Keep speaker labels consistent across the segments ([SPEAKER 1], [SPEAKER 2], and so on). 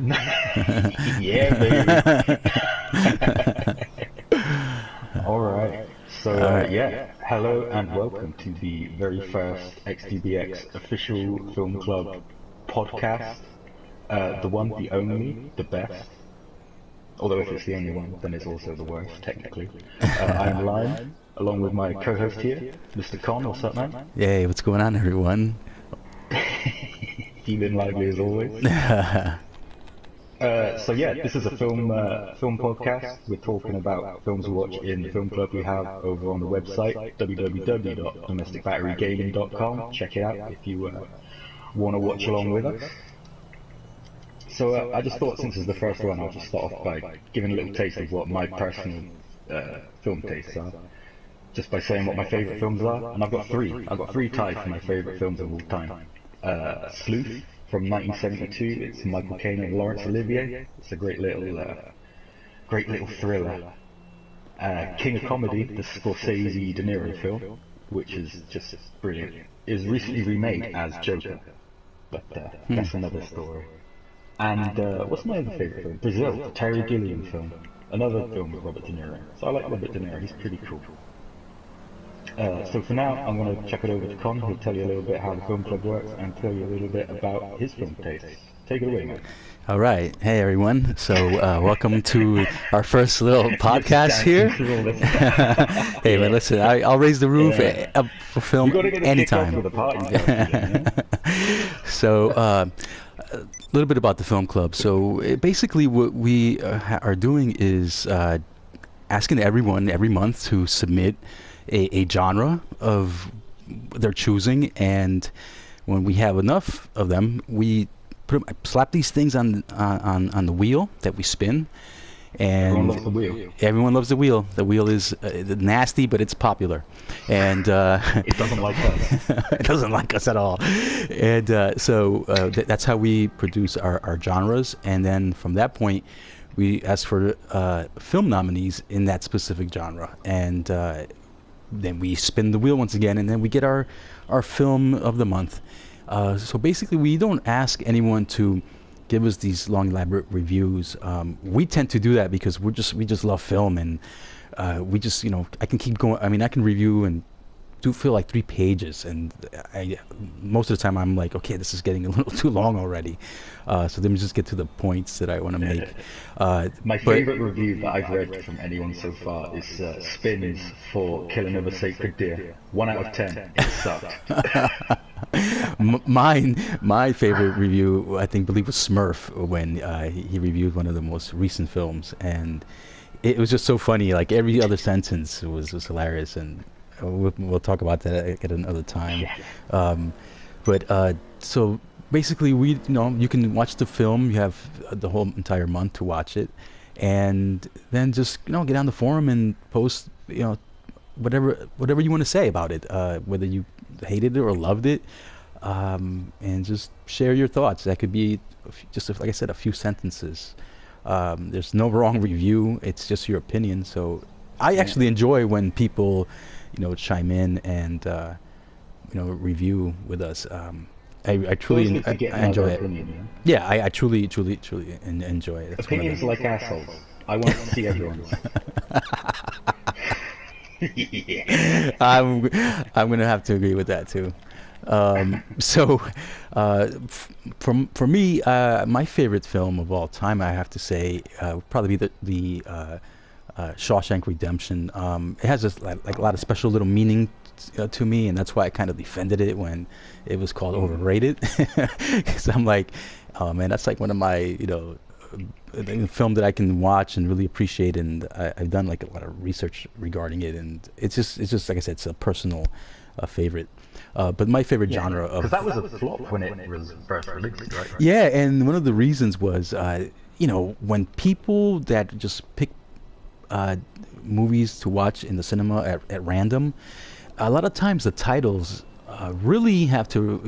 [SPEAKER 1] Yeah, baby. All right. So,
[SPEAKER 2] All right.
[SPEAKER 1] yeah, hello and welcome to the very first XDBX official film club podcast. The one, the only, the best. Although if it's the only one, then it's also the worst, technically. I am Lime, along with my co-host here, Mr. Con. What's up, man?
[SPEAKER 2] Yay, what's going on, everyone?
[SPEAKER 1] Feeling lively as always. So yeah, this is a film podcast. We're talking about films we watch in the film club we have over on the website www.domesticbatterygaming.com. Check it out if you want to watch along with us. So I just thought since it's the first one, I'll just start off by giving a little taste of what my personal film tastes are, just by saying what my favourite films are. And I've got three. I've got three ties for my favourite films of all time. Sleuth from 1972. It's Michael Caine and Laurence Olivier. It's a great little thriller. King of Comedy, the Scorsese De Niro film, which is just brilliant. It was recently remade as Joker, but that's another story. And what's my other favourite film? Brazil, the Terry Gilliam film. Another film with Robert De Niro. So I like Robert De Niro, he's pretty cool. So for now, I'm going to chuck it over to Con, who'll tell you a little bit how the film club works and tell you a little bit about his film tastes. Take it away, man.
[SPEAKER 2] All right. Hey, everyone. So, welcome to our first little podcast here. Hey, man, listen, I'll raise the roof for film anytime. So, a little bit about the film club. So, basically, what we are doing is asking everyone every month to submit a genre of their choosing, and when we have enough of them, we slap these things on the wheel that we spin, and
[SPEAKER 1] everyone loves the wheel.
[SPEAKER 2] Everyone loves the wheel. The wheel is nasty, but it's popular, and
[SPEAKER 1] it doesn't like us.
[SPEAKER 2] It doesn't like us at all, and that's how we produce our genres, and then from that point, we ask for film nominees in that specific genre, and then we spin the wheel once again, and then we get our film of the month. So basically, we don't ask anyone to give us these long, elaborate reviews. We tend to do that because we just love film, and we just, I can keep going. I mean, I can review and do feel like 3 pages, and most of the time I'm like, okay, this is getting a little too long already. So let me just get to the points that I want to make.
[SPEAKER 1] My favorite review that I've read from anyone so far is Spins for Killing of a Sacred Deer. 1 out of 10. It sucked.
[SPEAKER 2] My favorite review, I believe, was Smurf when he reviewed one of the most recent films, and it was just so funny. Like every other sentence was hilarious, and we'll talk about that at another time. So basically, you can watch the film. You have the whole entire month to watch it, and then just get on the forum and post whatever you want to say about it, whether you hated it or loved it, and just share your thoughts. That could be just like I said, a few sentences. There's no wrong review. It's just your opinion. So I actually enjoy when people chime in and review with us. I truly I enjoy it.
[SPEAKER 1] Opinion,
[SPEAKER 2] yeah, I truly enjoy it. That's
[SPEAKER 1] opinions like assholes. I want to see everyone's.
[SPEAKER 2] Yeah. I'm gonna have to agree with that too. For me, my favorite film of all time, I have to say, would probably be the Shawshank Redemption. It has like a lot of special little meaning to me, and that's why I kind of defended it when it was called overrated. Because I'm like, oh man, that's like one of my film that I can watch and really appreciate, and I've done like a lot of research regarding it, and it's just like I said, it's a personal favorite. But my favorite genre of...
[SPEAKER 1] Because that was a flop when it was first released, right?
[SPEAKER 2] Yeah, and one of the reasons was, when people that just pick movies to watch in the cinema at random, a lot of times the titles really have to,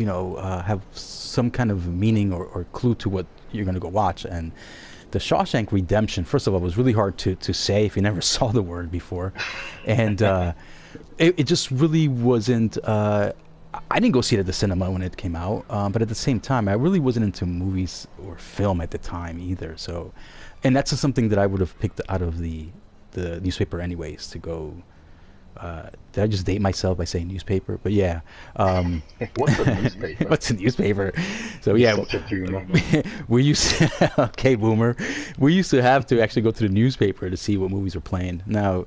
[SPEAKER 2] have some kind of meaning or clue to what you're going to go watch. And the Shawshank Redemption, first of all, was really hard to say if you never saw the word before. And it just really wasn't I didn't go see it at the cinema when it came out, but at the same time, I really wasn't into movies or film at the time either. So, and that's just something that I would have picked out of the newspaper anyways to go. Did I just date myself by saying newspaper? But yeah,
[SPEAKER 1] What's a newspaper?
[SPEAKER 2] what's a newspaper? So yeah,
[SPEAKER 1] Such a boomer.
[SPEAKER 2] we used to, okay, boomer. We used to have to actually go to the newspaper to see what movies were playing. Now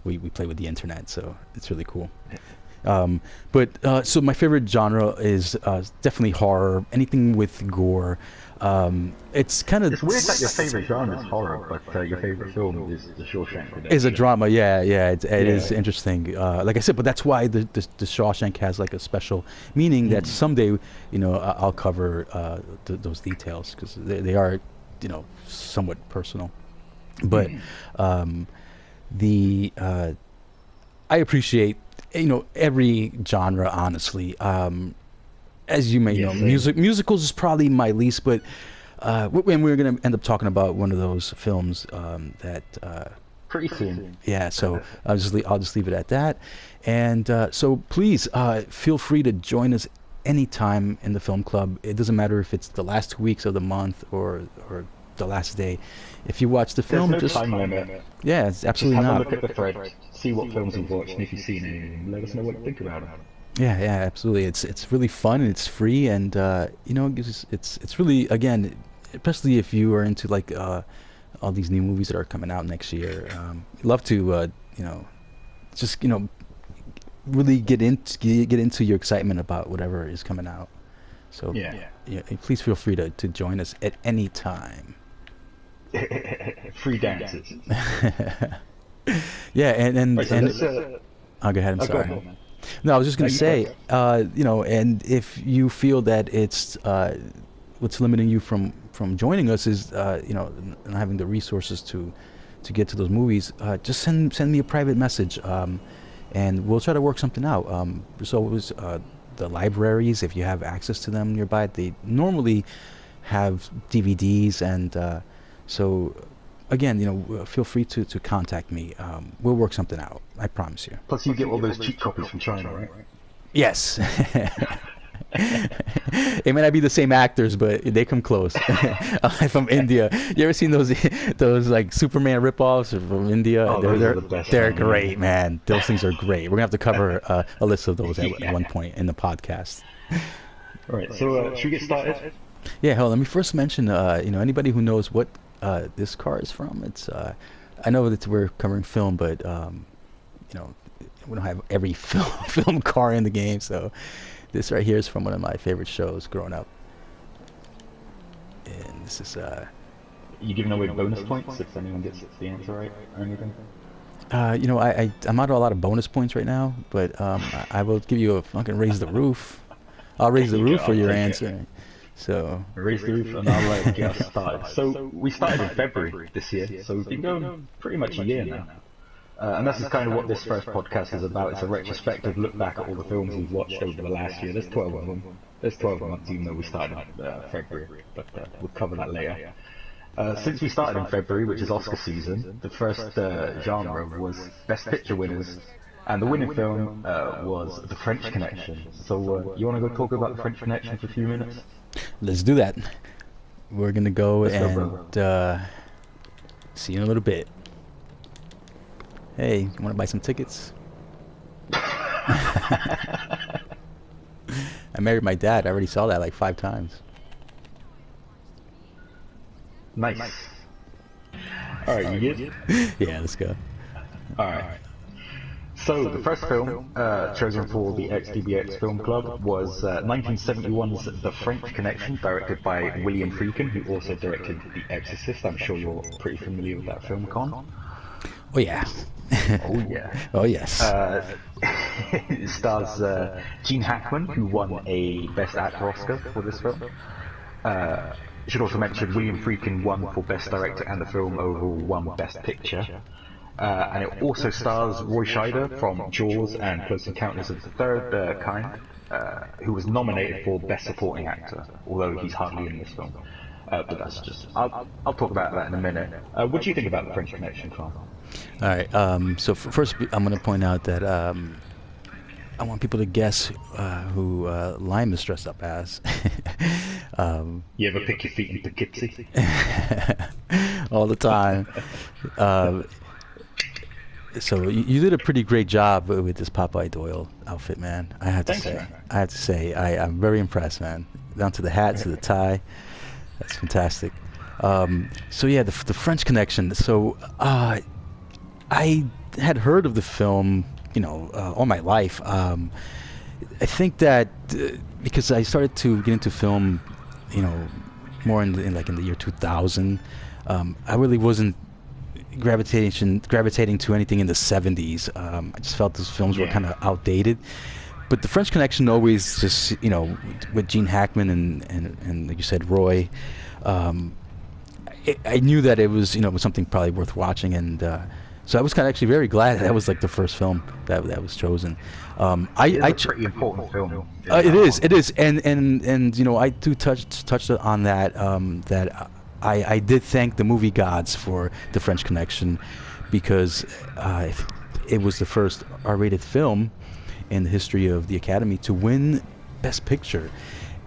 [SPEAKER 2] we play with the internet, so it's really cool. But so my favorite genre is definitely horror, anything with gore. It's kind of
[SPEAKER 1] It's weird that your favorite genre is horror, but your favorite film is The Shawshank Redemption.
[SPEAKER 2] is a drama. Yeah, it is
[SPEAKER 1] Yeah.
[SPEAKER 2] interesting. Like I said, but that's why the Shawshank has like a special meaning that someday, I'll cover those details because they are, somewhat personal. But the I appreciate every genre, honestly. As you may know,
[SPEAKER 1] same.
[SPEAKER 2] musicals is probably my least, but and we're gonna end up talking about one of those films that
[SPEAKER 1] Pretty soon.
[SPEAKER 2] yeah. So I'll just leave it at that. And so please feel free to join us anytime in the film club. It doesn't matter if it's the last 2 weeks of the month or the last day. If you watch the
[SPEAKER 1] There's
[SPEAKER 2] film,
[SPEAKER 1] no
[SPEAKER 2] just
[SPEAKER 1] time limit.
[SPEAKER 2] yeah, it's
[SPEAKER 1] Just
[SPEAKER 2] absolutely
[SPEAKER 1] have a
[SPEAKER 2] not.
[SPEAKER 1] look at the thread, see what films you've watched, and if you've seen any, and let us know what you think about it.
[SPEAKER 2] Yeah, absolutely. It's really fun and it's free and it's really, again, especially if you are into like all these new movies that are coming out next year. Love to just really get into your excitement about whatever is coming out. So yeah, please feel free to join us at any time.
[SPEAKER 1] Free dances.
[SPEAKER 2] Yeah, and
[SPEAKER 1] Right, so
[SPEAKER 2] and
[SPEAKER 1] let's,
[SPEAKER 2] I'll go ahead. I'm
[SPEAKER 1] go
[SPEAKER 2] sorry.
[SPEAKER 1] ahead, man.
[SPEAKER 2] No, I was just
[SPEAKER 1] No,
[SPEAKER 2] going to
[SPEAKER 1] you
[SPEAKER 2] say,
[SPEAKER 1] first.
[SPEAKER 2] and if you feel that it's what's limiting you from joining us is, not having the resources to get to those movies, just send me a private message, and we'll try to work something out. There's always the libraries, if you have access to them nearby, they normally have DVDs, and so again, feel free to contact me. We'll work something out. I promise you.
[SPEAKER 1] Plus, you get all those cheap copies from China, right?
[SPEAKER 2] Yes. It may not be the same actors, but they come close. From India. You ever seen those like Superman ripoffs from India?
[SPEAKER 1] Oh, those are the best,
[SPEAKER 2] they're
[SPEAKER 1] man.
[SPEAKER 2] great, man. Those things are great. We're gonna have to cover a list of those at one point in the podcast.
[SPEAKER 1] All right, so should we get started?
[SPEAKER 2] Yeah, hell, let me first mention, anybody who knows what this car is from. It's I know that we're covering film, but we don't have every film car in the game, so this right here is from one of my favorite shows growing up. And this is
[SPEAKER 1] You giving away bonus points if anyone gets the answer right or anything?
[SPEAKER 2] I'm out of a lot of bonus points right now, but I will give you a fucking raise the roof. I'll raise the
[SPEAKER 1] There you
[SPEAKER 2] roof
[SPEAKER 1] go,
[SPEAKER 2] for
[SPEAKER 1] I'll
[SPEAKER 2] your
[SPEAKER 1] take it.
[SPEAKER 2] answer. So
[SPEAKER 1] Raise the roof and I'll get us started. So we started in February this year, so we've been going pretty much a year now. And this is kind of what this first podcast is about. It's a retrospective look back at all the films we've watched over the last year. There's 12 of them. There's 12 months, even though we started February, but we'll cover that later. Since we started in February, which is Oscar season, the first genre was Best Picture winners, and the winning film was The French Connection. So you want to go talk about The French Connection for a few minutes?
[SPEAKER 2] let's do that. We're gonna go
[SPEAKER 1] Let's go,
[SPEAKER 2] and see you in a little bit. Hey, you want to buy some tickets? I married my dad. I already saw that like 5 times.
[SPEAKER 1] Nice. Alright, you good?
[SPEAKER 2] Yeah, let's go.
[SPEAKER 1] Alright. So, the first film chosen for the XDBX Film Club was 1971's The French Connection, directed by William Friedkin, who also directed The Exorcist. I'm sure you're pretty familiar with that film, Con.
[SPEAKER 2] Oh yeah.
[SPEAKER 1] Oh, yeah.
[SPEAKER 2] Oh yes.
[SPEAKER 1] It stars Gene Hackman, who won a Best Actor Oscar for this film. Should also mention William Friedkin won for Best Director and the film overall won Best Picture. And it also stars Roy Scheider from Jaws and Close Encounters of the Third Kind, who was nominated for Best Supporting Actor, although he's hardly in this film. But that's just... I'll talk about that in a minute. What do you think about The French Connection, Tom?
[SPEAKER 2] All right. So first, I'm going to point out that I want people to guess who Lime is dressed up as.
[SPEAKER 1] You ever pick your feet in Poughkeepsie?
[SPEAKER 2] All the time. So you did a pretty great job with this Popeye Doyle outfit, man. I have to
[SPEAKER 1] Thanks,
[SPEAKER 2] say.
[SPEAKER 1] man.
[SPEAKER 2] I have to say, I'm very impressed, man. Down to the hat, to the tie. That's fantastic. So yeah, the French Connection. So I had heard of the film, all my life. I think that because I started to get into film, more in the year 2000. I really wasn't gravitating to anything in the 70s. I just felt those films were kind of outdated. But the French Connection always just, with Gene Hackman and like you said, Roy, I knew that it was, was something probably worth watching. And so I was kind of actually very glad that was like the first film that was chosen.
[SPEAKER 1] It's a pretty important film.
[SPEAKER 2] It is. And I do touched on that, that I did thank the movie gods for the French Connection, because it was the first R-rated film in the history of the Academy to win Best Picture,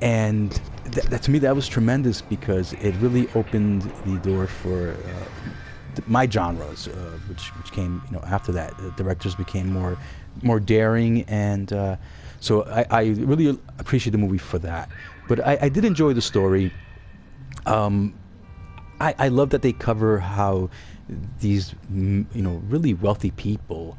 [SPEAKER 2] and that to me that was tremendous, because it really opened the door for my genres, which came after that. The directors became more daring, and so I really appreciate the movie for that. But I did enjoy the story. I love that they cover how these, really wealthy people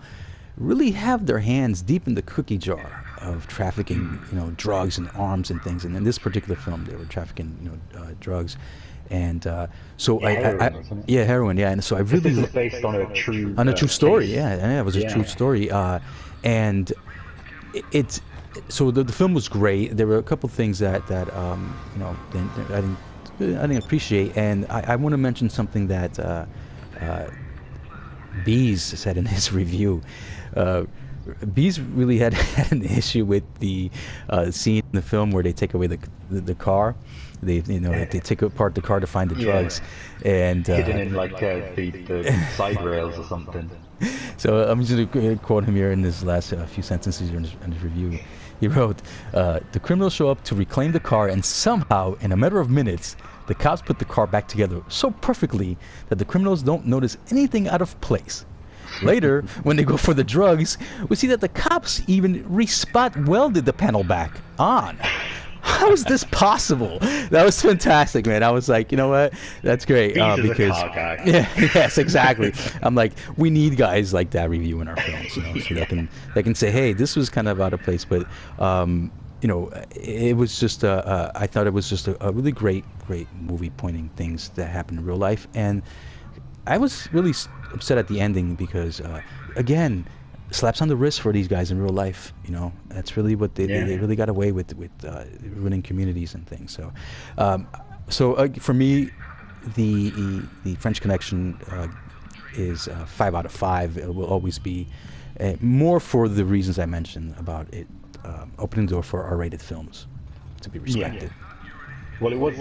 [SPEAKER 2] really have their hands deep in the cookie jar of trafficking, drugs and arms and things. And in this particular film, they were trafficking, drugs. And so heroin, yeah. And so I really
[SPEAKER 1] this is based on a true
[SPEAKER 2] story,
[SPEAKER 1] case.
[SPEAKER 2] yeah. It was a true story, and it's so the film was great. There were a couple things that I didn't appreciate, and I want to mention something that Bees said in his review. Bees really had an issue with the scene in the film where they take away the car. They take apart the car to find the drugs, and
[SPEAKER 1] hidden in like the side rails or something.
[SPEAKER 2] So I'm just going to quote him here in his last few sentences in his review. He wrote, "The criminals show up to reclaim the car, and somehow, in a matter of minutes, the cops put the car back together so perfectly that the criminals don't notice anything out of place. Later, when they go for the drugs, we see that the cops even re-spot welded the panel back on. How is this possible?" That was fantastic, man. I was like, you know what? That's great.
[SPEAKER 1] Because
[SPEAKER 2] because
[SPEAKER 1] a car guy.
[SPEAKER 2] yes, exactly. I'm like, we need guys like that reviewing our films, so they can say, hey, this was kind of out of place, but it was just I thought it was just a really great movie pointing things that happen in real life. And I was really upset at the ending because again, slaps on the wrist for these guys in real life. That's really what they really got away with ruining communities and things. So for me, the French Connection is 5 out of 5. It will always be more for the reasons I mentioned about it opening the door for R-rated films to be respected.
[SPEAKER 1] Well, it was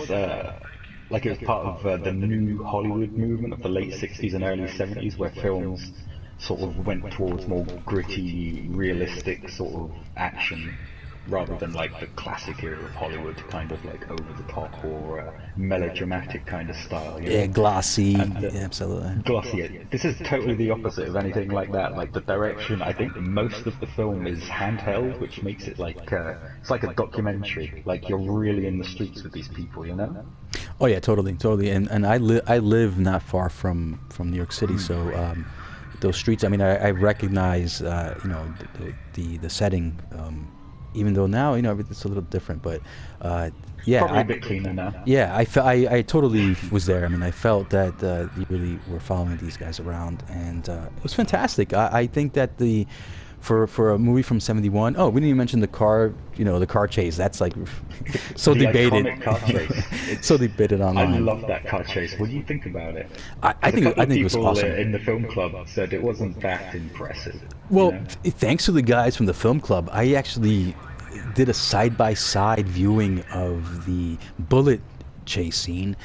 [SPEAKER 1] like it was part of the new Hollywood movement of the late 60s and early 70s, where films sort of went towards more gritty, realistic sort of action, rather than like the classic era of Hollywood, kind of like over the top or melodramatic kind of style.
[SPEAKER 2] Yeah, glossy. Absolutely.
[SPEAKER 1] Glossy. This is totally the opposite of anything like that. Like the direction, I think most of the film is handheld, which makes it like it's like a documentary. Like you're really in the streets with these people,
[SPEAKER 2] Oh yeah, totally. And I live not far from New York City, so those streets. I mean, I recognize the setting. Even though now it's a little different, but
[SPEAKER 1] probably a bit cleaner now.
[SPEAKER 2] Yeah, I totally was there. I mean, I felt that you really were following these guys around, and it was fantastic. I think that for a movie from '71. Oh, we didn't even mention the car. The car chase. That's like so
[SPEAKER 1] the
[SPEAKER 2] debated.
[SPEAKER 1] Iconic car chase.
[SPEAKER 2] So debated online.
[SPEAKER 1] I love that car chase. What do you think about it?
[SPEAKER 2] I think it was awesome.
[SPEAKER 1] In the film club said it wasn't that impressive.
[SPEAKER 2] Well, thanks to the guys from the film club, I actually did a side-by-side viewing of the bullet chase scene,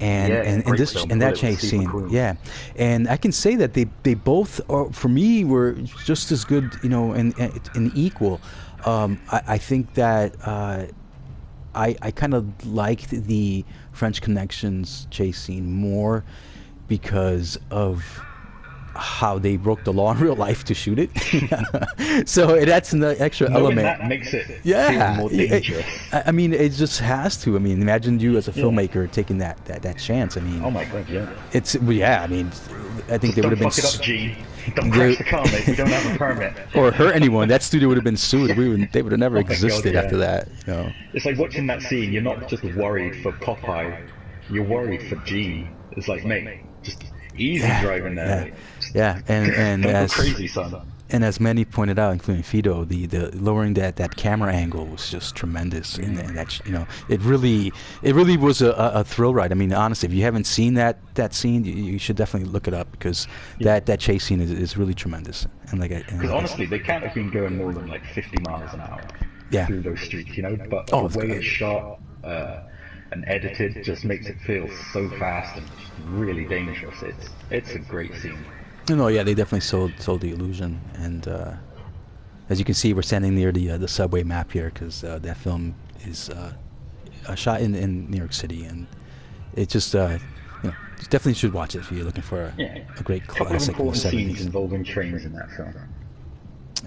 [SPEAKER 2] and
[SPEAKER 1] Yeah,
[SPEAKER 2] and, and
[SPEAKER 1] great
[SPEAKER 2] this
[SPEAKER 1] film,
[SPEAKER 2] and that
[SPEAKER 1] Bullet with
[SPEAKER 2] chase
[SPEAKER 1] Steve
[SPEAKER 2] scene,
[SPEAKER 1] McQueen.
[SPEAKER 2] yeah, and I can say that they both are, for me, were just as good, and equal. I think that I kind of liked the French Connections chase scene more because of how they broke the law in real life to shoot it. So it adds an extra
[SPEAKER 1] Knowing
[SPEAKER 2] element.
[SPEAKER 1] that makes it feel
[SPEAKER 2] Yeah,
[SPEAKER 1] more dangerous.
[SPEAKER 2] I mean, it just has to. I mean, imagine you as a
[SPEAKER 1] Yeah.
[SPEAKER 2] filmmaker taking that chance. I mean,
[SPEAKER 1] Oh my god, yeah.
[SPEAKER 2] well, yeah. I mean, I think
[SPEAKER 1] Just
[SPEAKER 2] they would
[SPEAKER 1] don't
[SPEAKER 2] have been,
[SPEAKER 1] fuck it up, Gene. Don't
[SPEAKER 2] they-
[SPEAKER 1] crash the car, mate. We don't have a permit.
[SPEAKER 2] or hurt anyone. That studio would have been sued. They would have never
[SPEAKER 1] Oh my God,
[SPEAKER 2] existed
[SPEAKER 1] yeah.
[SPEAKER 2] after that. You know.
[SPEAKER 1] It's like watching that scene, you're not just worried for Popeye, you're worried for Gene. It's like, mate, just easy driving there,
[SPEAKER 2] Yeah,
[SPEAKER 1] mate. Just
[SPEAKER 2] yeah, and
[SPEAKER 1] don't go
[SPEAKER 2] as
[SPEAKER 1] crazy, son.
[SPEAKER 2] and as many pointed out, including Fido, the lowering that camera angle was just tremendous, and that it really was a thrill ride. I mean, honestly, if you haven't seen that scene, you should definitely look it up, because that chase scene is really tremendous. And
[SPEAKER 1] Because honestly, they can't have been going more than like 50 miles an hour
[SPEAKER 2] Yeah.
[SPEAKER 1] through those streets, But
[SPEAKER 2] Oh,
[SPEAKER 1] the way
[SPEAKER 2] it's-
[SPEAKER 1] it's shot and edited just makes it feel so fast and just really dangerous. It's a great scene.
[SPEAKER 2] No, yeah, they definitely sold the illusion, and as you can see, we're standing near the subway map here, because that film is shot in New York City, and it just you definitely should watch it if you're looking for a great
[SPEAKER 1] Couple of
[SPEAKER 2] classic from the
[SPEAKER 1] important scenes
[SPEAKER 2] 70s.
[SPEAKER 1] involving trains in that film.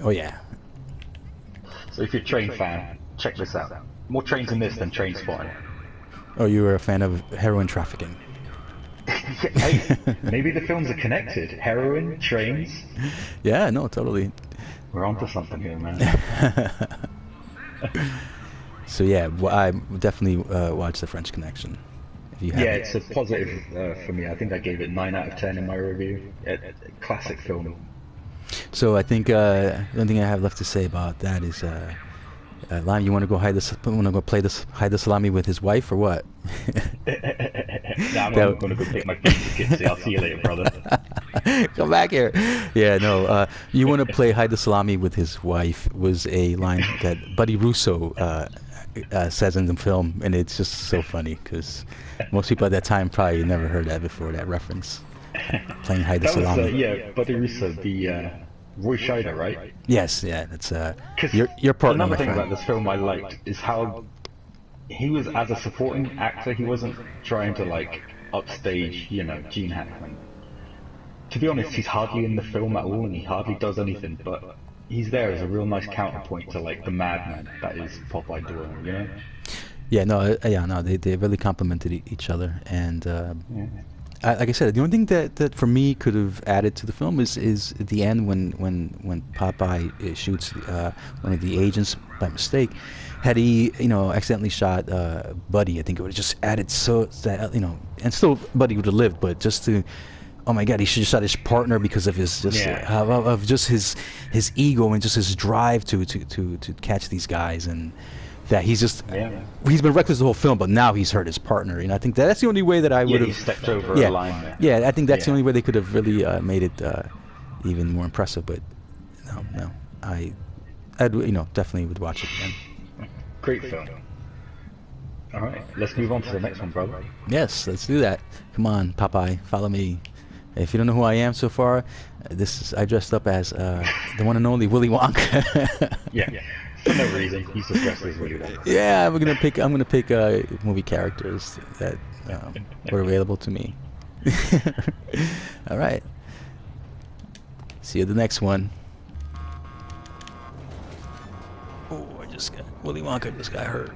[SPEAKER 2] Oh yeah,
[SPEAKER 1] So if you're a train fan, check this out. More trains in this than Train Spotting.
[SPEAKER 2] oh, you were a fan of heroin trafficking.
[SPEAKER 1] Hey, maybe the films are connected. Heroin, trains.
[SPEAKER 2] Yeah, no, totally.
[SPEAKER 1] We're onto something here, man.
[SPEAKER 2] So yeah, I definitely watch The French Connection. If you
[SPEAKER 1] Yeah,
[SPEAKER 2] haven't.
[SPEAKER 1] it's a positive for me. I think I gave it 9 out of 10 in my review. Classic film.
[SPEAKER 2] So I think the only thing I have left to say about that is, Lime, you want to go play this hide the salami with his wife, or what?
[SPEAKER 1] Nah, I'm going to go take my pizza kit. I'll see you later, brother.
[SPEAKER 2] Come back here. Yeah, no. You want to play hide the salami with his wife was a line that Buddy Russo says in the film, and it's just so funny because most people at that time probably never heard that before, that reference. Playing hide the
[SPEAKER 1] That was,
[SPEAKER 2] salami.
[SPEAKER 1] yeah, Buddy Russo, the Roy Scheider, right?
[SPEAKER 2] Yes, yeah, that's
[SPEAKER 1] 'Cause
[SPEAKER 2] your partner.
[SPEAKER 1] Another
[SPEAKER 2] my
[SPEAKER 1] thing
[SPEAKER 2] friend.
[SPEAKER 1] about this film I liked is how he was, as a supporting actor, he wasn't trying to like upstage, Gene Hackman. To be honest, he's hardly in the film at all, and he hardly does anything. But he's there as a real nice counterpoint to like the madman that is Popeye Doyle,
[SPEAKER 2] Yeah, no, they really complemented each other, and like I said, the only thing that for me could have added to the film is at the end when Popeye shoots one of the agents by mistake. Had he accidentally shot Buddy, I think it would have just added so that and still Buddy would have lived, but just to. Oh my God! He should have shot his partner because of his of just his ego and just his drive to catch these guys, and that he's been reckless the whole film, but now he's hurt his partner. I think that's the only way that I would have
[SPEAKER 1] he stepped over a line there.
[SPEAKER 2] Yeah, I think that's the only way they could have really made it even more impressive. But no, I'd definitely would watch it again.
[SPEAKER 1] Great film. All right, let's move on to the next one, brother.
[SPEAKER 2] Yes, let's do that. Come on, Popeye, follow me. If you don't know who I am so far, I dressed up as the one and only Willy Wonka.
[SPEAKER 1] Yeah, for no reason. He's just dressed as Willy Wonka.
[SPEAKER 2] Yeah, I'm gonna pick movie characters that were available to me. All right. See you at the next one. Oh, Willy Wonka just got hurt.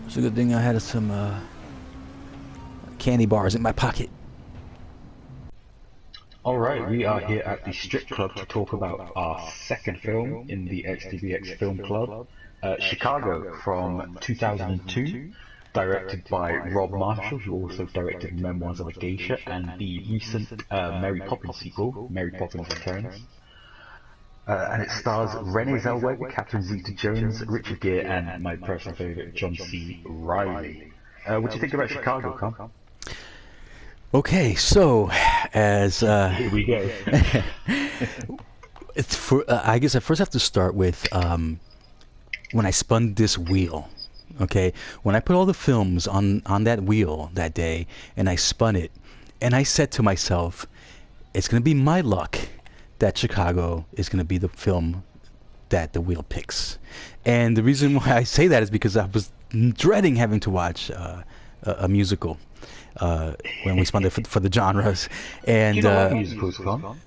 [SPEAKER 2] It's a good thing I had some candy bars in my pocket.
[SPEAKER 1] Alright, we are here at the Strip Club to talk about our second film in the XDBX Film Club, Chicago from 2002, directed by Rob Marshall, who also directed Memoirs of a Geisha and the recent Mary Poppins sequel, Mary Poppins Returns. And it stars Renee Zellweger, Catherine Zeta-Jones, Richard Gere, and my personal favourite, John C. Reilly. What do you think about Chicago, Con?
[SPEAKER 2] Okay, so as
[SPEAKER 1] Here we go.
[SPEAKER 2] I guess I first have to start with when I spun this wheel. Okay, when I put all the films on that wheel that day, and I spun it, and I said to myself, it's gonna be my luck that Chicago is gonna be the film that the wheel picks. And the reason why I say that is because I was dreading having to watch a musical when we spun it for the genres. And
[SPEAKER 1] Do you know what musicals, Con?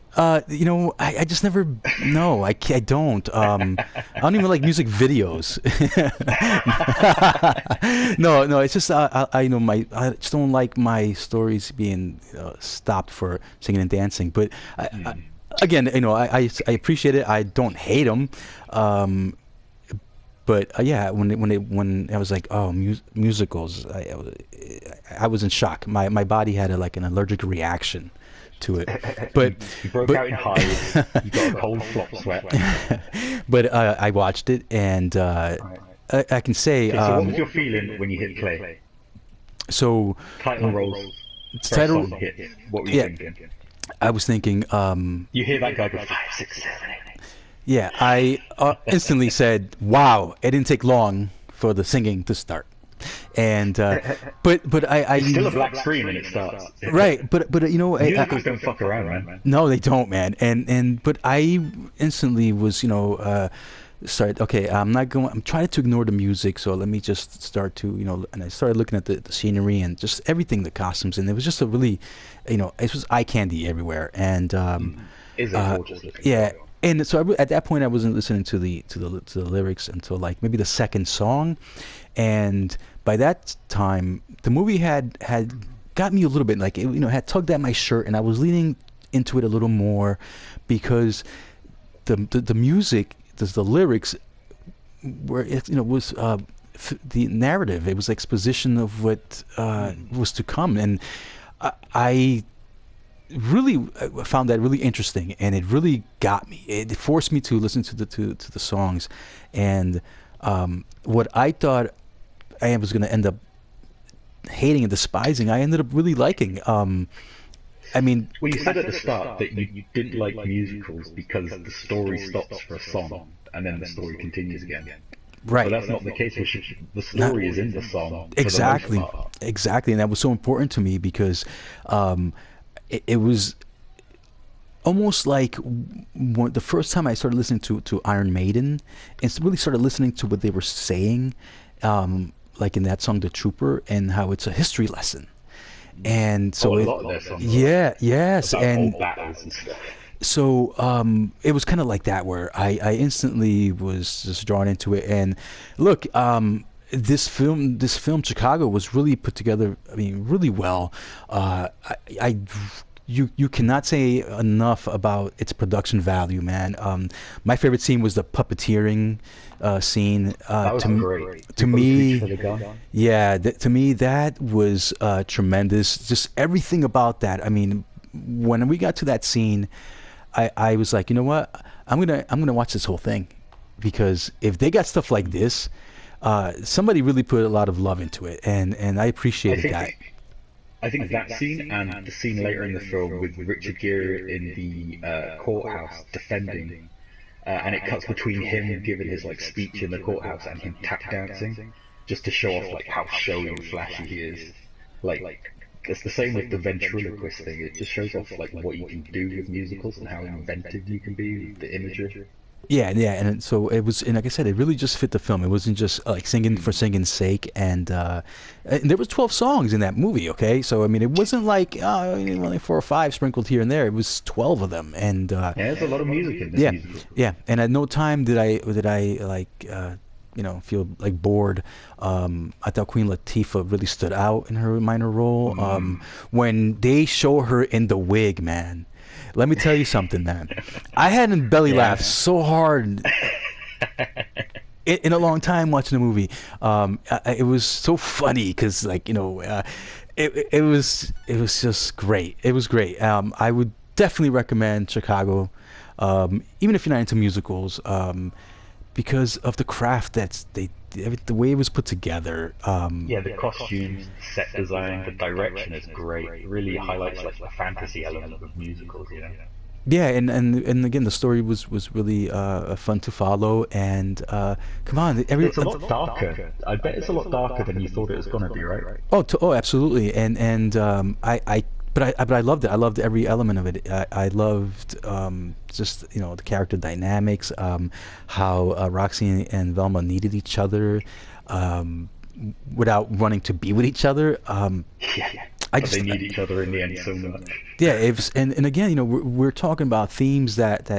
[SPEAKER 2] you know, I just never. No, I don't. I don't even like music videos. No. It's just I know I just don't like my stories being stopped for singing and dancing. But again, you know, I appreciate it. I don't hate them. But yeah, when I was like, oh, musicals, I was in shock. My body had an allergic reaction to it. But
[SPEAKER 1] you broke out in hives. You got a cold flop sweat.
[SPEAKER 2] But I watched it, and I can say.
[SPEAKER 1] Okay, so what was your feeling when you hit play?
[SPEAKER 2] So
[SPEAKER 1] Title rolls.
[SPEAKER 2] Title
[SPEAKER 1] song hit. What were you thinking?
[SPEAKER 2] I was thinking.
[SPEAKER 1] You hear that guy go 5, 6, 7, 8.
[SPEAKER 2] Yeah, I instantly said, "Wow!" It didn't take long for the singing to start, and but I
[SPEAKER 1] it's still a black screen when it starts.
[SPEAKER 2] Right, but you know,
[SPEAKER 1] musicals don't fuck around, man.
[SPEAKER 2] No, they don't, man. And but I instantly was, you know, started. Okay, I'm trying to ignore the music, so let me just start to, you know, and I started looking at the scenery and just everything, the costumes, and it was just a really, you know, it was eye candy everywhere, and
[SPEAKER 1] Is a gorgeous looking
[SPEAKER 2] yeah.
[SPEAKER 1] photo.
[SPEAKER 2] And so at that point, I wasn't listening to the lyrics until like maybe the second song, and by that time, the movie had got me a little bit, like, it, you know, had tugged at my shirt, and I was leaning into it a little more because the music, the lyrics were, it, you know, was the narrative. It was exposition of what was to come, and I really found that really interesting, and it really got me. It forced me to listen to the songs, and what I thought I was going to end up hating and despising, I ended up really liking. I mean,
[SPEAKER 1] well, you said at the start that you didn't like musicals because the story stops for a song and then the story continues again.
[SPEAKER 2] Right.
[SPEAKER 1] But that's not the case. The story is in the song.
[SPEAKER 2] Exactly.
[SPEAKER 1] For the most part.
[SPEAKER 2] Exactly, and that was so important to me because it was almost like the first time I started listening to Iron Maiden, and really started listening to what they were saying, like in that song "The Trooper," and how it's a history lesson. And so
[SPEAKER 1] a lot of their songs
[SPEAKER 2] yes, and
[SPEAKER 1] old battles and stuff.
[SPEAKER 2] So it was kind of like that, where I instantly was just drawn into it. And look, this film Chicago was really put together, I mean, really well. You cannot say enough about its production value, man. My favorite scene was the puppeteering scene.
[SPEAKER 1] That was great.
[SPEAKER 2] To me,
[SPEAKER 1] yeah,
[SPEAKER 2] to me that was tremendous. Just everything about that. I mean, when we got to that scene, I was like, you know what? I'm gonna watch this whole thing, because if they got stuff like this, somebody really put a lot of love into it, and I appreciated that.
[SPEAKER 1] I think that scene and the scene later in the film with Richard Gere in the courthouse defending, and it cuts between him giving his like speech in the courthouse and him tap dancing, just to show off like how showy and flashy he is. Like it's the same with the ventriloquist thing. It just shows off like what you can do with musicals and how inventive you can be with the imagery.
[SPEAKER 2] Yeah, and so it was, and like I said, it really just fit the film. It wasn't just like singing for singing's sake, and there was 12 songs in that movie. Okay, so I mean, it wasn't like only 4 or 5 sprinkled here and there. It was 12 of them, and
[SPEAKER 1] yeah, there's a lot of music in this musical.
[SPEAKER 2] Yeah, and at no time did I like feel like bored. I thought Queen Latifah really stood out in her minor role. When they show her in the wig, man. Let me tell you something, man. I hadn't belly laughed so hard in a long time watching the movie. It was so funny because, like, it was just great. It was great. I would definitely recommend Chicago, even if you're not into musicals, because of the craft the way it was put together.
[SPEAKER 1] Yeah, the costumes, the set design, the direction is great. It really highlights like the fantasy element of musicals, you know.
[SPEAKER 2] Yeah, and again, the story was really fun to follow. And come on,
[SPEAKER 1] It's a lot darker. I bet it's a lot darker than you thought it was gonna be, right?
[SPEAKER 2] oh, absolutely. And but I loved it. I loved every element of it. I loved just the character dynamics, how Roxy and Velma needed each other, um, without wanting to be with each other.
[SPEAKER 1] Yeah.
[SPEAKER 2] I
[SPEAKER 1] But
[SPEAKER 2] just
[SPEAKER 1] they need each other in the end so much.
[SPEAKER 2] Yeah, and again, we're talking about themes that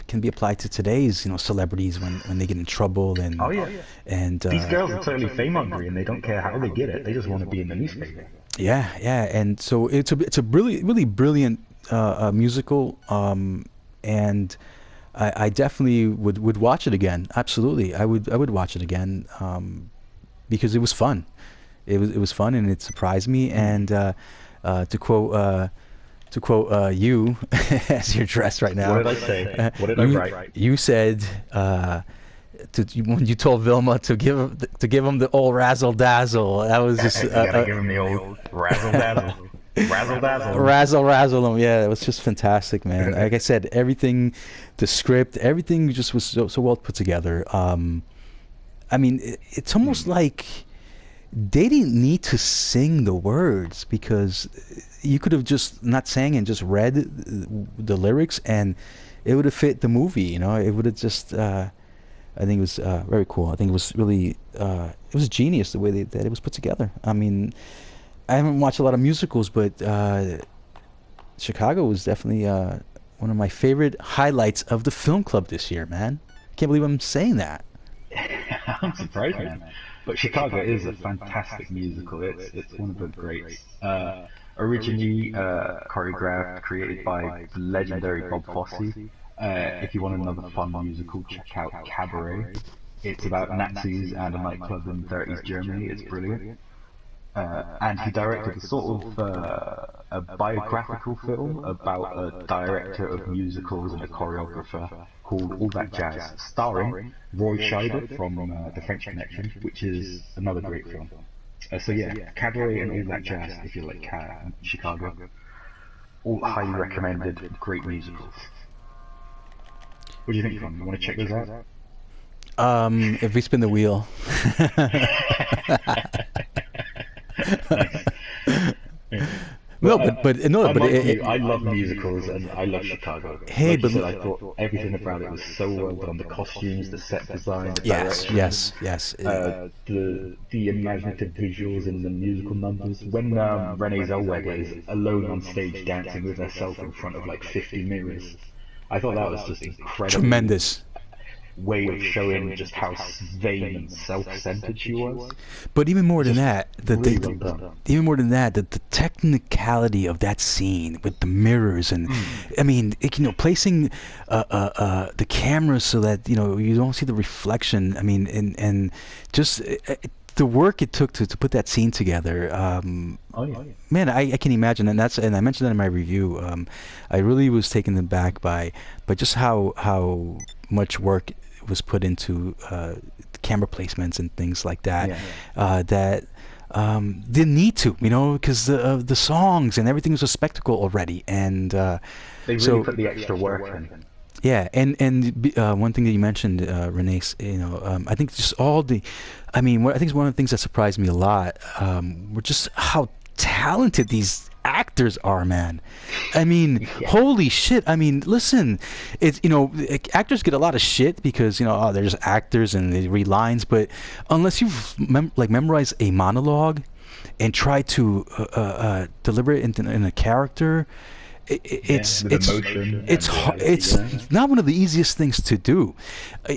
[SPEAKER 2] can be applied to today's celebrities when they get in trouble
[SPEAKER 1] Oh yeah.
[SPEAKER 2] and
[SPEAKER 1] These girls are totally fame hungry and they don't care how they get it. They just want to be in the newspaper.
[SPEAKER 2] yeah, and so it's a really brilliant musical, and I definitely would watch it again. Absolutely, I would watch it again, because it was fun. It was fun and it surprised me. And to quote you as you're dressed right now.
[SPEAKER 1] What did I say? What did I write?
[SPEAKER 2] You said when you told Vilma to give him the old razzle dazzle. That was just
[SPEAKER 1] You gotta give him the old razzle dazzle. Razzle dazzle.
[SPEAKER 2] Razzle him. Yeah, it was just fantastic, man. Like I said, everything, the script, everything just was so well put together. I mean, it's almost like they didn't need to sing the words, because you could have just not sang and just read the lyrics and it would have fit the movie. It would have just I think it was very cool. I think it was really it was genius the way that it was put together. I mean, I haven't watched a lot of musicals, but Chicago was definitely one of my favorite highlights of the film club this year, man. Can't believe I'm saying that.
[SPEAKER 1] I'm surprised, man. But Chicago is a fantastic musical. It's one of the greats. Originally choreographed, created by the legendary Bob Fosse. If you want another fun musical, check out Cabaret. It's about Nazis and a nightclub in 30s Germany. It's brilliant. And he directed a sort of a biographical film about a director of musicals and a choreographer called All That Jazz, starring Roy Scheider from The French Connection, which is another great film. So yeah, Cabaret and All That Jazz, if you like Chicago. All highly recommended, great musicals. What do you think, Con? You want to check those out?
[SPEAKER 2] If we spin the wheel.
[SPEAKER 1] I love musicals and I love Chicago.
[SPEAKER 2] Hey,
[SPEAKER 1] like
[SPEAKER 2] but
[SPEAKER 1] you said, I thought everything about it was so well done. The costumes, the set design, the
[SPEAKER 2] yes,
[SPEAKER 1] direction, the imaginative visuals in the musical numbers. When Renee Zellweger is alone on stage dancing with herself in front of like 50 mirrors, I thought that was just incredible.
[SPEAKER 2] Tremendous
[SPEAKER 1] way of showing just how vain and self-centered she was.
[SPEAKER 2] But even more than that, the technicality of that scene with the mirrors and I mean, placing the camera so that you don't see the reflection. I mean, and just the work it took to put that scene together. Man, I can imagine, and I mentioned that in my review. I really was taken aback by just how much work was put into camera placements and things like that. That didn't need to, because the songs and everything was a spectacle already, and
[SPEAKER 1] they really put the extra work in.
[SPEAKER 2] Yeah, and one thing that you mentioned, Renee, I think just I think it's one of the things that surprised me a lot were just how talented these actors are, man. I mean, holy shit. I mean, listen, it's actors get a lot of shit because they're just actors and they read lines, but unless you've memorized a monologue and try to deliver it in a character, it's not one of the easiest things to do.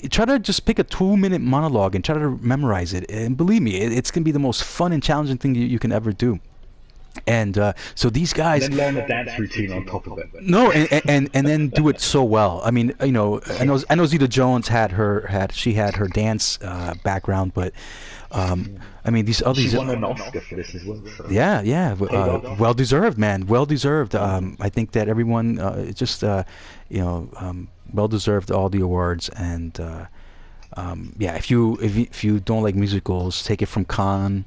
[SPEAKER 2] Try to just pick a 2-minute monologue and try to memorize it, and believe me, it's going to be the most fun and challenging thing you can ever do. And so these guys
[SPEAKER 1] then learn a dance routine on top of it.
[SPEAKER 2] No, and then do it so well. I mean, I know Zeta Jones had her dance background, but I mean these others.
[SPEAKER 1] She won an Oscar for this as well. So.
[SPEAKER 2] Yeah, well deserved, man. Well deserved. I think that everyone just well deserved all the awards. And if you don't like musicals, take it from Con.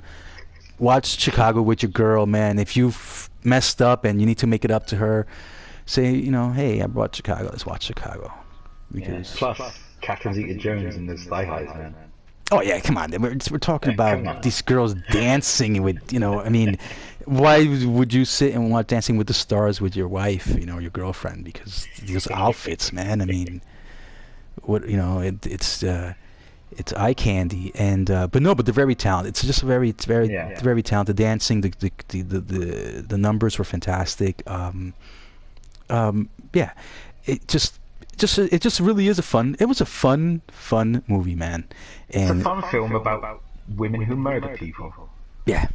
[SPEAKER 2] Watch Chicago with your girl, man. If you've messed up and you need to make it up to her, say, hey, I brought Chicago. Let's watch Chicago.
[SPEAKER 1] Yeah.
[SPEAKER 2] Because
[SPEAKER 1] Plus, Catherine Zeta-Jones and those thigh highs, man.
[SPEAKER 2] oh yeah, come on. We're talking
[SPEAKER 1] Come
[SPEAKER 2] about
[SPEAKER 1] on.
[SPEAKER 2] these girls dancing with, I mean, why would you sit and watch Dancing with the Stars with your wife, your girlfriend? Because these outfits, man. I mean, what it's eye candy, and but they're very talented. It's just
[SPEAKER 1] Yeah.
[SPEAKER 2] very talented dancing. The numbers were fantastic. Yeah, it just really is a fun. It was a fun movie, man.
[SPEAKER 1] It's a
[SPEAKER 2] And
[SPEAKER 1] fun film about women who murder people.
[SPEAKER 2] yeah,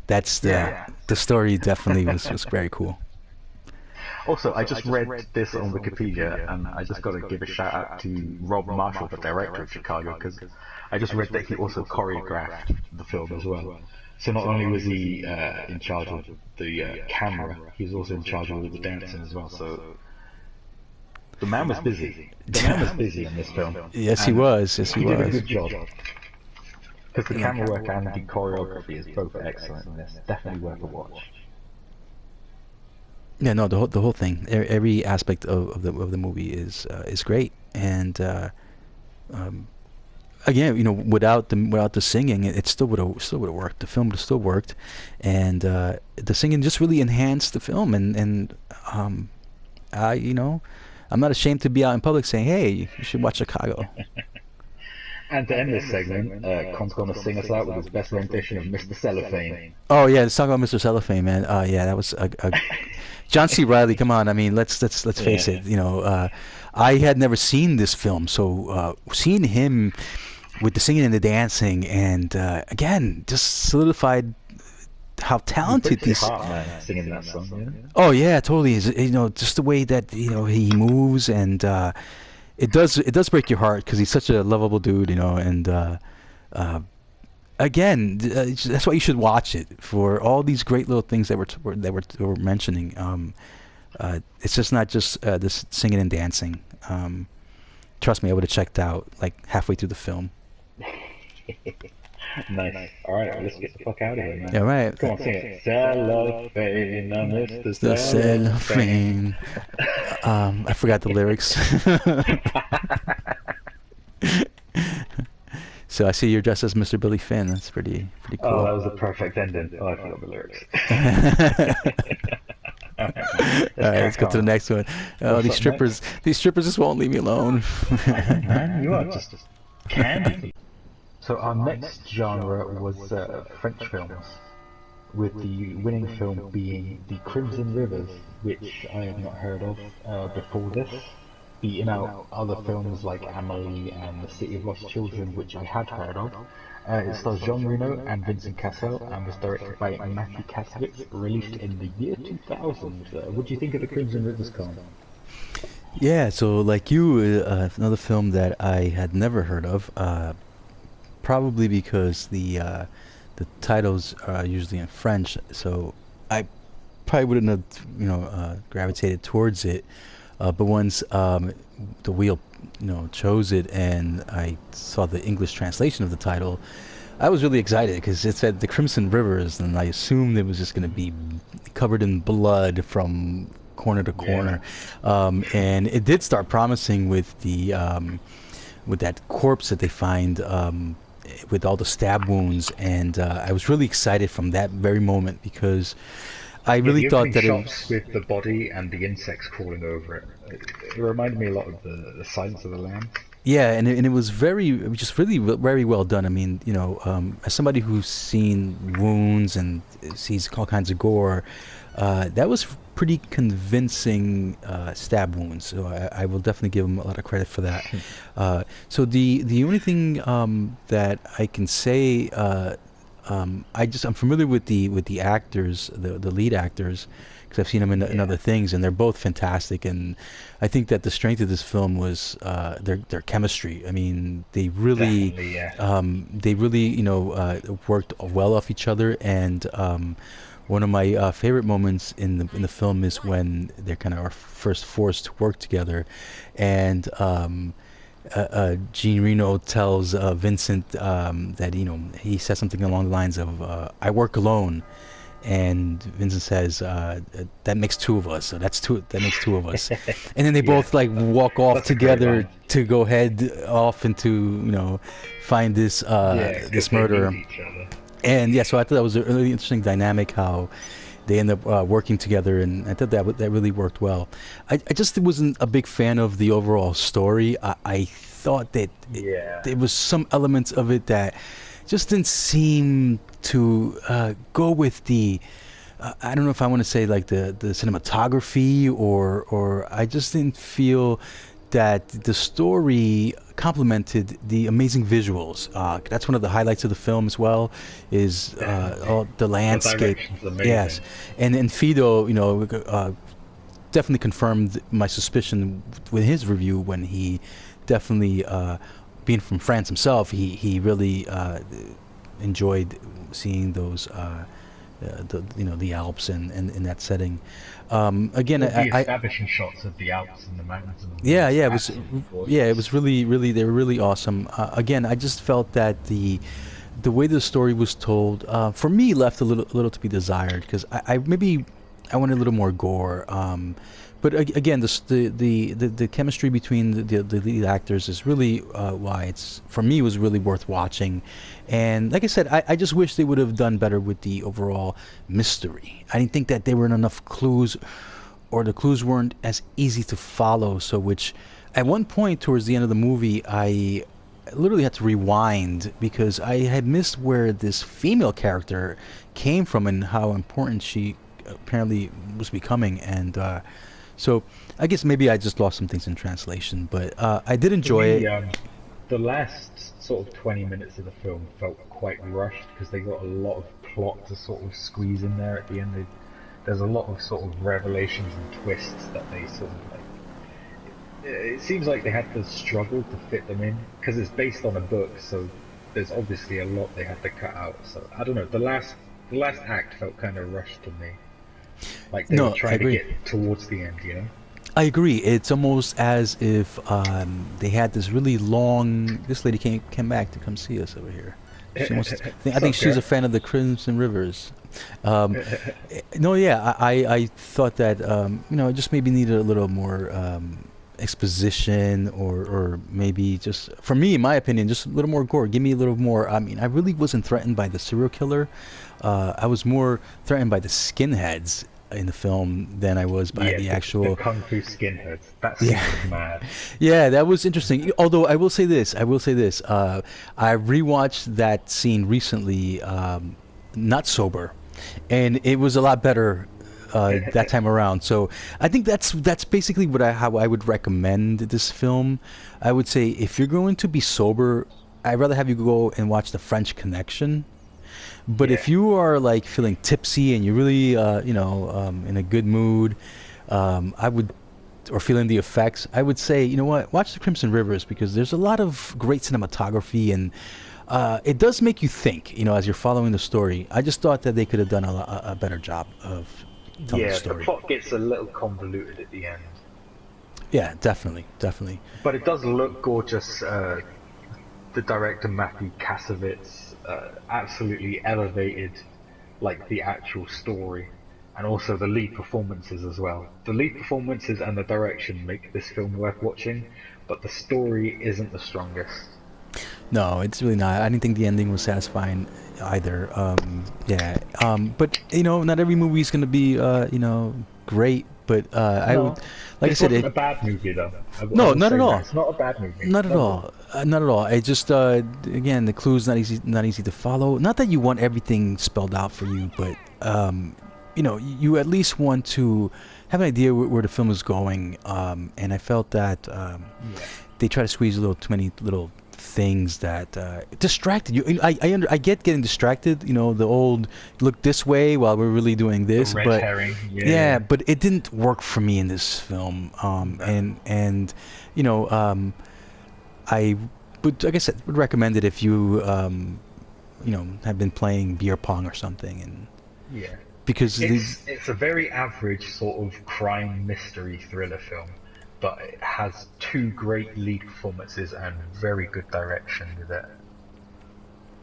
[SPEAKER 2] that's the story. Definitely was very cool.
[SPEAKER 1] Also, I just read this on Wikipedia, and I just got to give a shout out to Rob Marshall, the director of Chicago, because I just read that he also choreographed the film as well. So not only was he in charge of the camera, he was also in charge of all the dancing as well. So the man was busy. The man was busy in this film.
[SPEAKER 2] Yes, he was. Yes, he
[SPEAKER 1] He did a
[SPEAKER 2] was.
[SPEAKER 1] good job. Because the camera work and the choreography is both excellent in this. Definitely worth a watch.
[SPEAKER 2] Yeah, no, the whole thing, every aspect of the movie is great, and again, without the singing, it still would have worked. The film would have still worked, and the singing just really enhanced the film. And I'm not ashamed to be out in public saying, "Hey, you should watch Chicago."
[SPEAKER 1] And to end this segment, Con's going to sing us out with his best rendition of Mr. Cellophane.
[SPEAKER 2] Oh yeah, let's talk about Mr. Cellophane, man. Yeah, that was a John C. Reilly. Come on, I mean, let's face it. I had never seen this film, so seeing him with the singing and the dancing, and again, just solidified how talented
[SPEAKER 1] His
[SPEAKER 2] these.
[SPEAKER 1] heart, man, singing that song. Yeah?
[SPEAKER 2] Oh yeah, totally. Just the way that he moves, and it does break your heart because he's such a lovable dude, and again, that's why you should watch it for all these great little things that we're mentioning. It's just not just this singing and dancing. Trust me, I would have checked out like halfway through the film.
[SPEAKER 1] Nice. Alright, well, let's get the fuck out of here, man.
[SPEAKER 2] Yeah, right.
[SPEAKER 1] Come on, sing it. Cellophane, I miss the
[SPEAKER 2] The
[SPEAKER 1] cellophane.
[SPEAKER 2] cellophane. I forgot the lyrics. So I see you're dressed as Mr. Billy Finn. That's pretty cool.
[SPEAKER 1] Oh, that was a perfect ending. Oh, I forgot the lyrics.
[SPEAKER 2] All right, let's go to the next one. Oh, these strippers just won't leave me alone.
[SPEAKER 1] Man, you are just candy. So our next genre was French films, with the winning film being The Crimson Rivers, which I had not heard of before this, beating out other films like Amelie and The City of Lost Children, which I had heard of. It stars Jean Reno and Vincent Cassel and was directed by Matthew Kassovitz, released in the year 2000. What do you think of The Crimson Rivers, Con?
[SPEAKER 2] Yeah, so like you, another film that I had never heard of, probably because the titles are usually in French, so I probably wouldn't have gravitated towards it. But once the wheel chose it and I saw the English translation of the title, I was really excited because it said The Crimson Rivers, and I assumed it was just going to be covered in blood from corner to corner. And it did start promising with the with that corpse that they find with all the stab wounds, and I was really excited from that very moment because I really thought that it was
[SPEAKER 1] with the body and the insects crawling over it. It reminded me a lot of the Silence of the Lambs.
[SPEAKER 2] Yeah, and it was just really very well done. I mean, as somebody who's seen wounds and sees all kinds of gore, that was pretty convincing stab wounds. So I will definitely give him a lot of credit for that. So the only thing that I can say, I'm familiar with the actors, the lead actors, because I've seen them in other things, and they're both fantastic. And I think that the strength of this film was their chemistry. I mean, they really worked well off each other. And one of my favorite moments in the film is when they're kind of first forced to work together, and Jean Reno tells Vincent that he says something along the lines of "I work alone," And Vincent says, "That makes two of us. So that's two. That makes two of us." And then they
[SPEAKER 1] Yeah,
[SPEAKER 2] both like walk off
[SPEAKER 1] that's a great
[SPEAKER 2] together
[SPEAKER 1] line.
[SPEAKER 2] to go head off into, find this
[SPEAKER 1] Yeah, because
[SPEAKER 2] this
[SPEAKER 1] they need
[SPEAKER 2] murderer.
[SPEAKER 1] each other.
[SPEAKER 2] And yeah, so I thought that was a really interesting dynamic how they end up working together, and I thought that really worked well. I just wasn't a big fan of the overall story. I thought that
[SPEAKER 1] Yeah,
[SPEAKER 2] there was some elements of it that just didn't seem to go with the. I don't know if I want to say like the cinematography, or I just didn't feel that the story complemented the amazing visuals. That's one of the highlights of the film as well, is
[SPEAKER 1] definitely.
[SPEAKER 2] all the
[SPEAKER 1] The
[SPEAKER 2] landscape.
[SPEAKER 1] direction's
[SPEAKER 2] Yes,
[SPEAKER 1] amazing.
[SPEAKER 2] and Fido, definitely confirmed my suspicion with his review when he definitely, being from France himself, he really enjoyed seeing those. The Alps and in that setting. Again,
[SPEAKER 1] Well, the
[SPEAKER 2] I
[SPEAKER 1] establishing shots of the Alps and the mountains and the
[SPEAKER 2] yeah,
[SPEAKER 1] woods,
[SPEAKER 2] yeah,
[SPEAKER 1] absolutely
[SPEAKER 2] it
[SPEAKER 1] gorgeous.
[SPEAKER 2] was really, they were really awesome. Again, I just felt that the way the story was told, for me, left a little to be desired, because I maybe I wanted a little more gore. But again, the chemistry between the lead actors is really why it's, for me, was really worth watching. And like I said, I just wish they would have done better with the overall mystery. I didn't think that there were enough clues, or the clues weren't as easy to follow. So, which at one point towards the end of the movie, I literally had to rewind because I had missed where this female character came from and how important she apparently was becoming. And so, I guess maybe I just lost some things in translation, but I did
[SPEAKER 1] For
[SPEAKER 2] enjoy
[SPEAKER 1] me,
[SPEAKER 2] it.
[SPEAKER 1] the last sort of 20 minutes of the film felt quite rushed because they got a lot of plot to sort of squeeze in there at the end. There's a lot of sort of revelations and twists that they sort of like. It seems like they had to struggle to fit them in because it's based on a book, so there's obviously a lot they had to cut out. So I don't know. The last act felt kind of rushed to me, like they were
[SPEAKER 2] No, I
[SPEAKER 1] trying to
[SPEAKER 2] agree.
[SPEAKER 1] get towards the end, you know?
[SPEAKER 2] I agree. It's almost as if they had this really long. This lady came back to come see us over here. She wants. I think
[SPEAKER 1] Sup,
[SPEAKER 2] she's
[SPEAKER 1] girl?
[SPEAKER 2] a fan of the Crimson Rivers. Um, no, yeah, I thought that it just maybe needed a little more exposition, or maybe just, for me, in my opinion, just a little more gore. Give me a little more. I mean, I really wasn't threatened by the serial killer. I was more threatened by the skinheads in the film than I was by
[SPEAKER 1] Yeah,
[SPEAKER 2] the
[SPEAKER 1] the
[SPEAKER 2] actual.
[SPEAKER 1] Kung Fu skinheads. That
[SPEAKER 2] Yeah,
[SPEAKER 1] scene was mad.
[SPEAKER 2] yeah, that was interesting. Although I will say this, I rewatched that scene recently, not sober, and it was a lot better that time around. So I think that's basically how I would recommend this film. I would say if you're going to be sober, I'd rather have you go and watch The French Connection. But
[SPEAKER 1] Yeah.
[SPEAKER 2] if you are like feeling tipsy and you're really, in a good mood, I would, or feeling the effects, I would say, you know what, watch The Crimson Rivers, because there's a lot of great cinematography, and it does make you think, as you're following the story. I just thought that they could have done a better job of telling the
[SPEAKER 1] Yeah, the
[SPEAKER 2] story.
[SPEAKER 1] plot gets a little convoluted at the end.
[SPEAKER 2] Yeah, definitely, definitely.
[SPEAKER 1] But it does look gorgeous. The director, Matthew Kassovitz, absolutely elevated like the actual story. And also the lead performances as well. The lead performances and the direction make this film worth watching, but the story isn't the strongest.
[SPEAKER 2] No, it's really not. I didn't think the ending was satisfying either. Yeah. But not every movie is gonna be great. But I would,
[SPEAKER 1] No,
[SPEAKER 2] like I
[SPEAKER 1] this
[SPEAKER 2] said,
[SPEAKER 1] wasn't
[SPEAKER 2] it.
[SPEAKER 1] a bad movie though. I
[SPEAKER 2] No,
[SPEAKER 1] will
[SPEAKER 2] not at
[SPEAKER 1] say that
[SPEAKER 2] all.
[SPEAKER 1] it's not a bad movie.
[SPEAKER 2] Not at
[SPEAKER 1] Not at all.
[SPEAKER 2] all. Not at all. It just again, the clues not easy to follow. Not that you want everything spelled out for you, but you at least want to have an idea where the film is going. And I felt that
[SPEAKER 1] Yeah.
[SPEAKER 2] they try to squeeze a little too many little things that distracted you. I get getting distracted. The old look this way while we're really doing
[SPEAKER 1] The
[SPEAKER 2] this,
[SPEAKER 1] red
[SPEAKER 2] but
[SPEAKER 1] herring. Yeah,
[SPEAKER 2] yeah,
[SPEAKER 1] yeah.
[SPEAKER 2] but it didn't work for me in this film.
[SPEAKER 1] No.
[SPEAKER 2] And you know, I would, like I said, would recommend it if you have been playing beer pong or something, and
[SPEAKER 1] Yeah.
[SPEAKER 2] because
[SPEAKER 1] It's a very average sort of crime mystery thriller film, but it has two great lead performances and very good direction with it.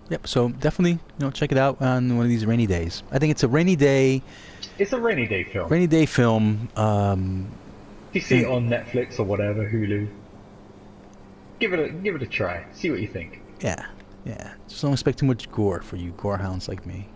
[SPEAKER 2] Yep. So definitely, check it out on one of these rainy days. I think it's a rainy day.
[SPEAKER 1] It's a rainy day film.
[SPEAKER 2] Rainy day film.
[SPEAKER 1] If you see it on Netflix or whatever, Hulu, give it a try. See what you think.
[SPEAKER 2] Yeah. Yeah. Just don't expect too much gore for you gore hounds like me.